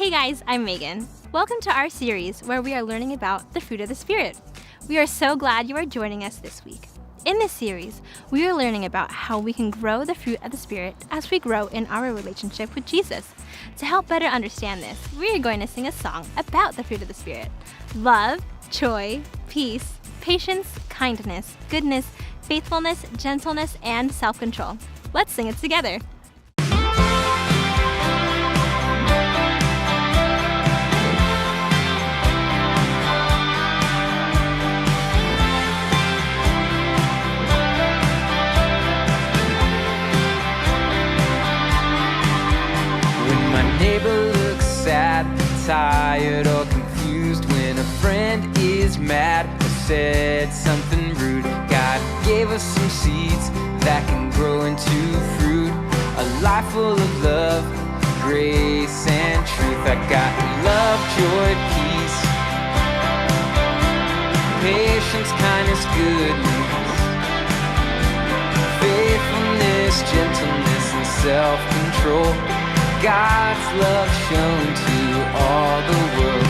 Hey guys, I'm Megan. Welcome to our series where we are learning about the fruit of the Spirit. We are so glad you are joining us this week. In this series, we are learning about how we can grow the fruit of the Spirit as we grow in our relationship with Jesus. To help better understand this, we are going to sing a song about the fruit of the Spirit: love, joy, peace, patience, kindness, goodness, faithfulness, gentleness, and self-control. Let's sing it together. Neighbor looks sad, tired, or confused. When a friend is mad or said something rude, God gave us some seeds that can grow into fruit. A life full of love, grace, and truth. I got love, joy, peace, patience, kindness, goodness, faithfulness, gentleness, and self-control. God's love shown to all the world.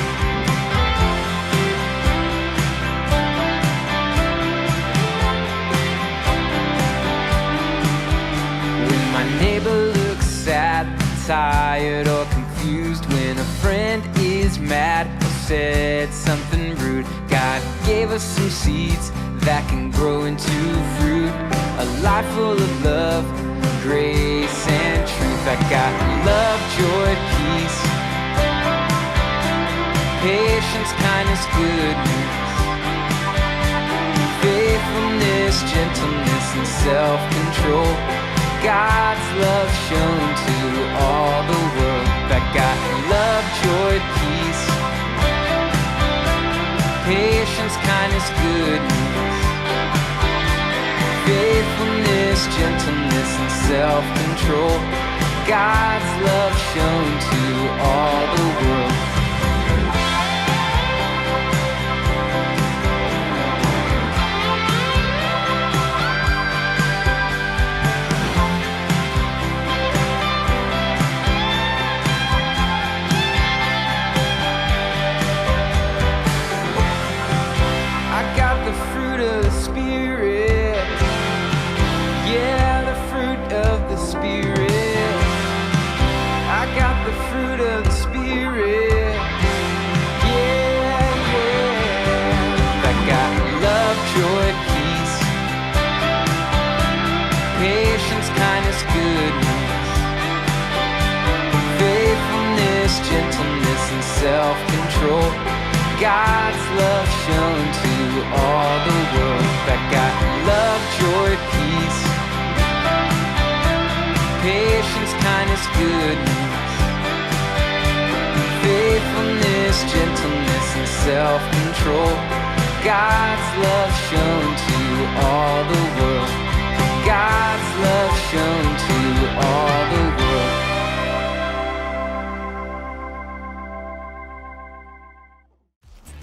When my neighbor looks sad, tired, or confused, when a friend is mad or said something rude, God gave us some seeds that can grow into fruit. A life full of love, grace, and truth. I got love, joy, peace, patience, kindness, goodness, faithfulness, gentleness, and self-control. God's love shown to all the world. I got love, joy, peace, patience, kindness, goodness, faithfulness, gentleness, and self-control. God's love shown to all the world. I got the fruit of the Spirit. Yeah, the fruit of the Spirit. I got the fruit of the Spirit. Yeah, yeah. I got love, joy, peace, patience, kindness, goodness, faithfulness, gentleness, and self-control. God's love shown to all the world. I got love, joy, peace, patience, kindness, goodness, faithfulness, gentleness, and self-control. God's love shown to all the world. God's love shown to all the world.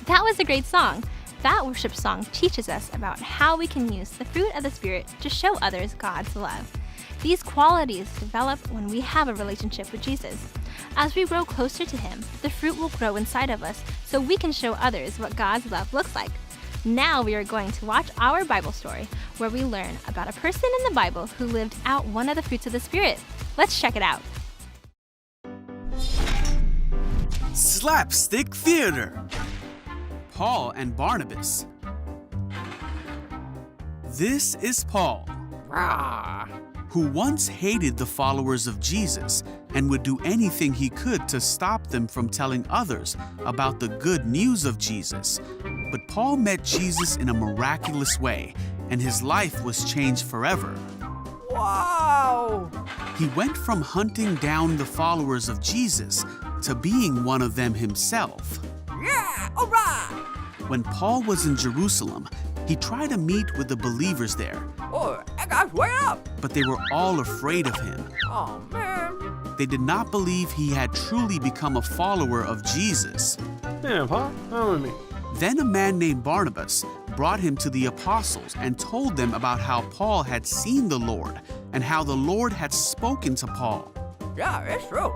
That was a great song. That worship song teaches us about how we can use the fruit of the Spirit to show others God's love. These qualities develop when we have a relationship with Jesus. As we grow closer to Him, the fruit will grow inside of us so we can show others what God's love looks like. Now we are going to watch our Bible story where we learn about a person in the Bible who lived out one of the fruits of the Spirit. Let's check it out. Slapstick Theater. Paul and Barnabas. This is Paul, who once hated the followers of Jesus and would do anything he could to stop them from telling others about the good news of Jesus. But Paul met Jesus in a miraculous way, and his life was changed forever. Wow! He went from hunting down the followers of Jesus to being one of them himself. Yeah! All right! When Paul was in Jerusalem, he tried to meet with the believers there, Oh, that guy's way up! but they were all afraid of him. Oh, man. They did not believe he had truly become a follower of Jesus. Yeah, Paul, follow me. Then a man named Barnabas brought him to the apostles and told them about how Paul had seen the Lord and how the Lord had spoken to Paul. Yeah, it's true.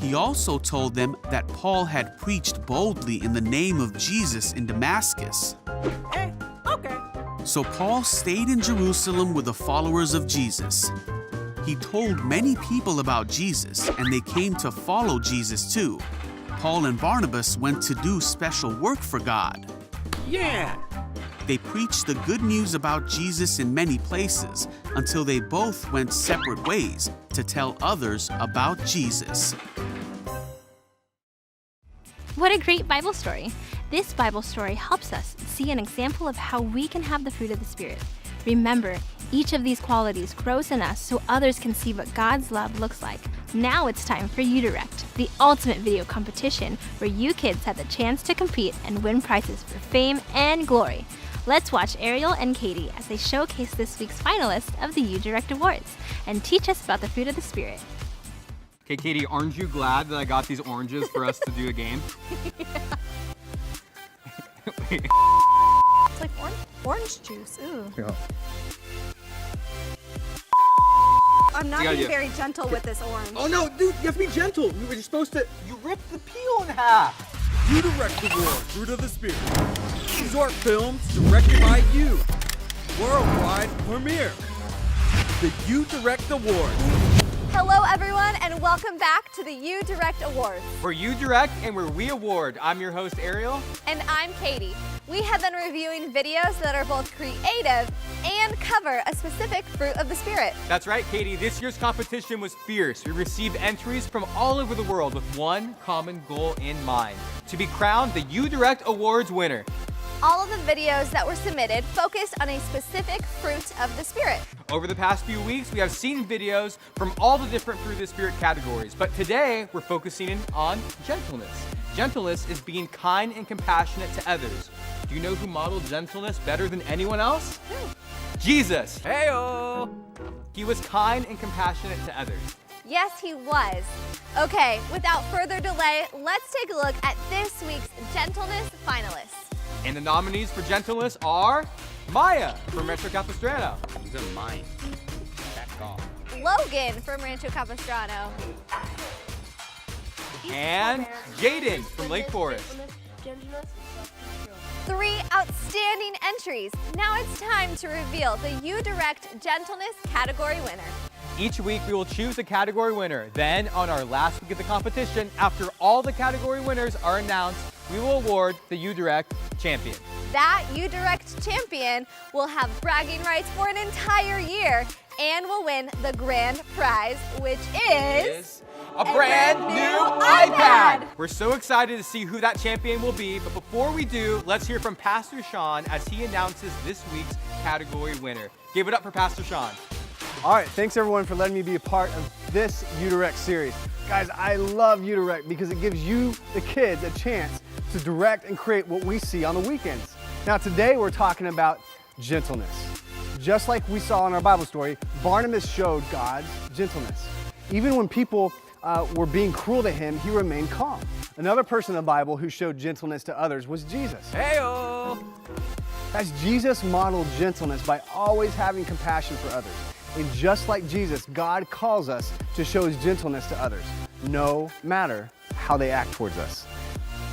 He He also told them that Paul had preached boldly in the name of Jesus in Damascus. Okay. So Paul stayed in Jerusalem with the followers of Jesus. He told many people about Jesus, and they came to follow Jesus too. Paul and Barnabas went to do special work for God. Yeah. They preached the good news about Jesus in many places until they both went separate ways to tell others about Jesus. What a great Bible story! This Bible story helps us see an example of how we can have the fruit of the Spirit. Remember, each of these qualities grows in us so others can see what God's love looks like. Now it's time for Udirect, the ultimate video competition where you kids have the chance to compete and win prizes for fame and glory. Let's watch Ariel and Katie as they showcase this week's finalists of the Udirect Awards and teach us about the fruit of the Spirit. Okay, Katie, aren't you glad that I got these oranges for us to do a game? It's like orange juice. Ooh. Yeah. I'm not You gotta being do- very gentle with this orange. Oh no, dude, you have to be gentle. You were supposed to. You ripped the peel in half. Udirect Award, Fruit of the Spirit. Short films directed by you. Worldwide premiere. The Udirect Award. Hello, everyone, and welcome back to the Udirect Awards. Where you direct and where we award. I'm your host, Ariel. And I'm Katie. We have been reviewing videos that are both creative and cover a specific fruit of the Spirit. That's right, Katie. This year's competition was fierce. We received entries from all over the world with one common goal in mind: to be crowned the Udirect Awards winner. All of the videos that were submitted focused on a specific fruit of the Spirit. Over the past few weeks, we have seen videos from all the different Fruit of the Spirit categories, but today we're focusing in on gentleness. Gentleness is being kind and compassionate to others. Do you know who modeled gentleness better than anyone else? Jesus. Heyo. He was kind and compassionate to others. Yes, he was. Okay, without further delay, let's take a look at this week's gentleness finalists. And the nominees for gentleness are Maya from Rancho Capistrano. These are mine. Back off. Logan from Rancho Capistrano. And Jaden from Lake Forest. 3 outstanding entries. Now it's time to reveal the Udirect Gentleness category winner. Each week we will choose a category winner. Then on our last week of the competition, after all the category winners are announced, we will award the Udirect champion. That Udirect champion will have bragging rights for an entire year and will win the grand prize, which is a brand new iPad! We're so excited to see who that champion will be, but before we do, let's hear from Pastor Sean as he announces this week's category winner. Give it up for Pastor Sean. All right, thanks everyone for letting me be a part of this Udirect series. Guys, I love Udirect because it gives you, the kids, a chance to direct and create what we see on the weekends. Now today we're talking about gentleness. Just like we saw in our Bible story, Barnabas showed God's gentleness. Even when people were being cruel to him, he remained calm. Another person in the Bible who showed gentleness to others was Jesus. Heyo. As Jesus modeled gentleness by always having compassion for others. And just like Jesus, God calls us to show his gentleness to others, no matter how they act towards us.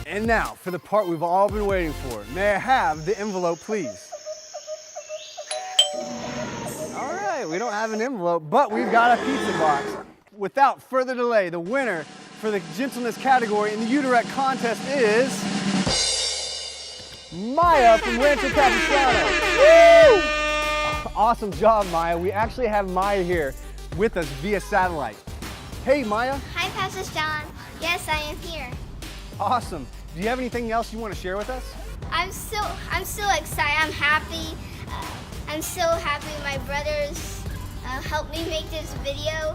And now, for the part we've all been waiting for, may I have the envelope, please? All right, we don't have an envelope, but we've got a pizza box. Without further delay, the winner for the gentleness category in the Udirect contest is Maya from Rancho Capistrano. Woo! Awesome job, Maya. We actually have Maya here with us via satellite. Hey, Maya. Hi, Pastor John. Yes, I am here. Awesome. Do you have anything else you want to share with us? I'm so excited. I'm happy. I'm so happy my brothers helped me make this video.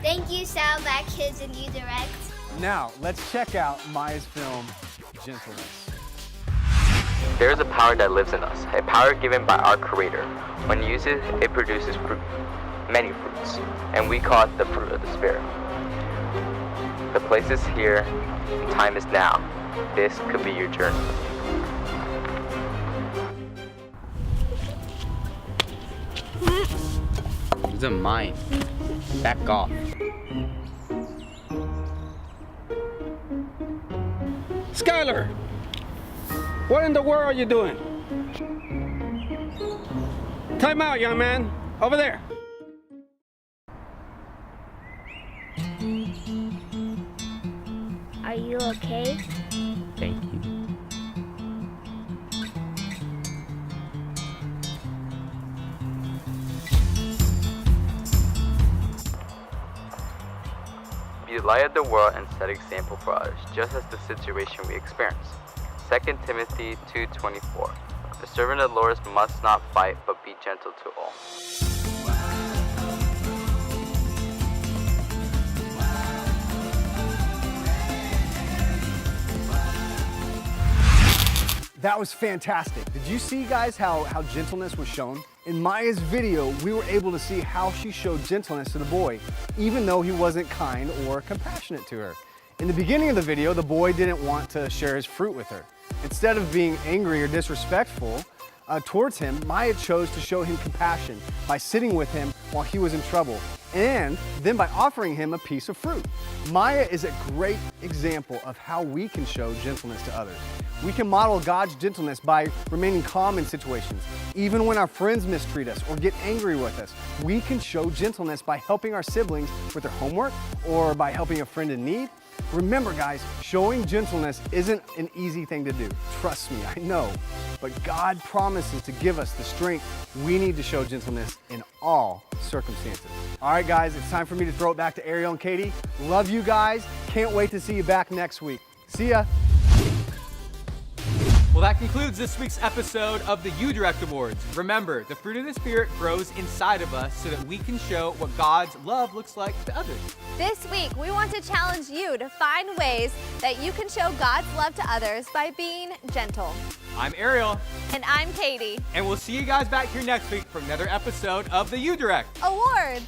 Thank you, Saddleback Kids and Udirect. Now, let's check out Maya's film, Gentleness. There is a power that lives in us, a power given by our Creator. When used, it produces fruit, many fruits, and we call it the fruit of the Spirit. The place is here, and time is now. This could be your journey. These are mine. Back off. Skylar! What in the world are you doing? Time out, young man. Over there. Are you okay? Thank you. Be the light of the world and set example for others, just as the situation we experience. 2 Timothy 2:24. The servant of the Lord must not fight, but be gentle to all. That was fantastic. Did you see, guys, how gentleness was shown? In Maya's video, we were able to see how she showed gentleness to the boy, even though he wasn't kind or compassionate to her. In the beginning of the video, the boy didn't want to share his fruit with her. Instead of being angry or disrespectful towards him, Maya chose to show him compassion by sitting with him while he was in trouble, and then by offering him a piece of fruit. Maya is a great example of how we can show gentleness to others. We can model God's gentleness by remaining calm in situations. Even when our friends mistreat us or get angry with us, we can show gentleness by helping our siblings with their homework or by helping a friend in need. Remember, guys, showing gentleness isn't an easy thing to do. Trust me, I know. But God promises to give us the strength we need to show gentleness in all circumstances. All right, guys, it's time for me to throw it back to Ariel and Katie. Love you guys. Can't wait to see you back next week. See ya. Well, that concludes this week's episode of the U-Direct Awards. Remember, the fruit of the Spirit grows inside of us so that we can show what God's love looks like to others. This week, we want to challenge you to find ways that you can show God's love to others by being gentle. I'm Ariel. And I'm Katie. And we'll see you guys back here next week for another episode of the U-Direct Awards.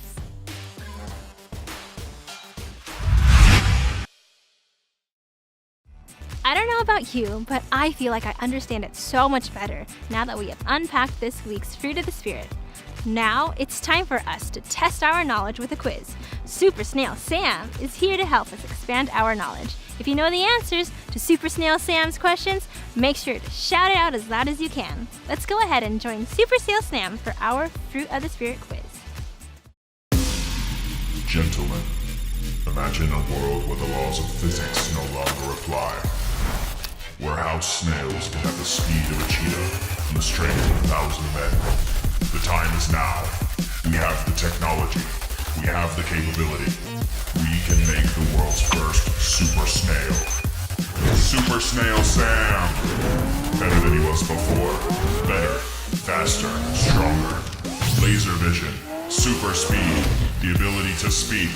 I don't know about you, but I feel like I understand it so much better now that we have unpacked this week's Fruit of the Spirit. Now it's time for us to test our knowledge with a quiz. Super Snail Sam is here to help us expand our knowledge. If you know the answers to Super Snail Sam's questions, make sure to shout it out as loud as you can. Let's go ahead and join Super Snail Sam for our Fruit of the Spirit quiz. Gentlemen, imagine a world where the laws of physics no longer apply. Where house snails can have the speed of a cheetah and the strength of 1,000 men. The time is now. We have the technology. We have the capability. We can make the world's first Super Snail. Super Snail Sam! Better than he was before. Better, faster, stronger. Laser vision, super speed, the ability to speak.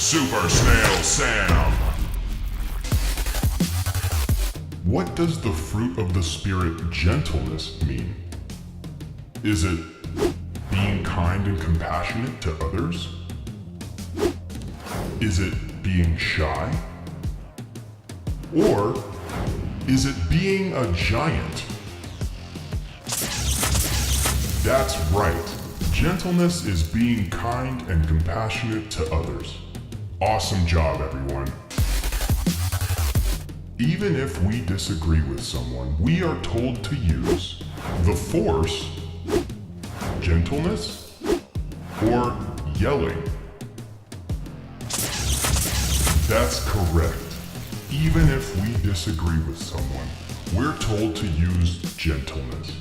Super Snail Sam! What does the fruit of the Spirit gentleness mean? Is it being kind and compassionate to others? Is it being shy? Or is it being a giant? That's right. Gentleness is being kind and compassionate to others. Awesome job, everyone. Even if we disagree with someone, we are told to use the force, gentleness, or yelling. That's correct. Even if we disagree with someone, we're told to use gentleness.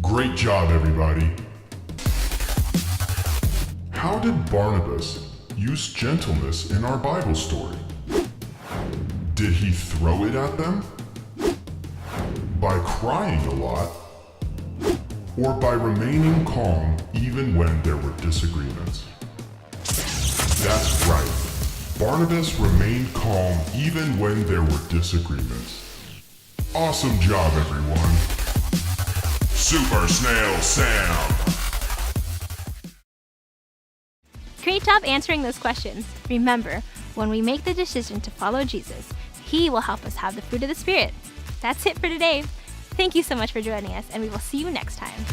Great job, everybody. How did Barnabas use gentleness in our Bible story? Did he throw it at them? By crying a lot? Or by remaining calm even when there were disagreements? That's right. Barnabas remained calm even when there were disagreements. Awesome job, everyone. Super Snail Sam! Great job answering those questions. Remember, when we make the decision to follow Jesus, He will help us have the fruit of the Spirit. That's it for today. Thank you so much for joining us, and we will see you next time.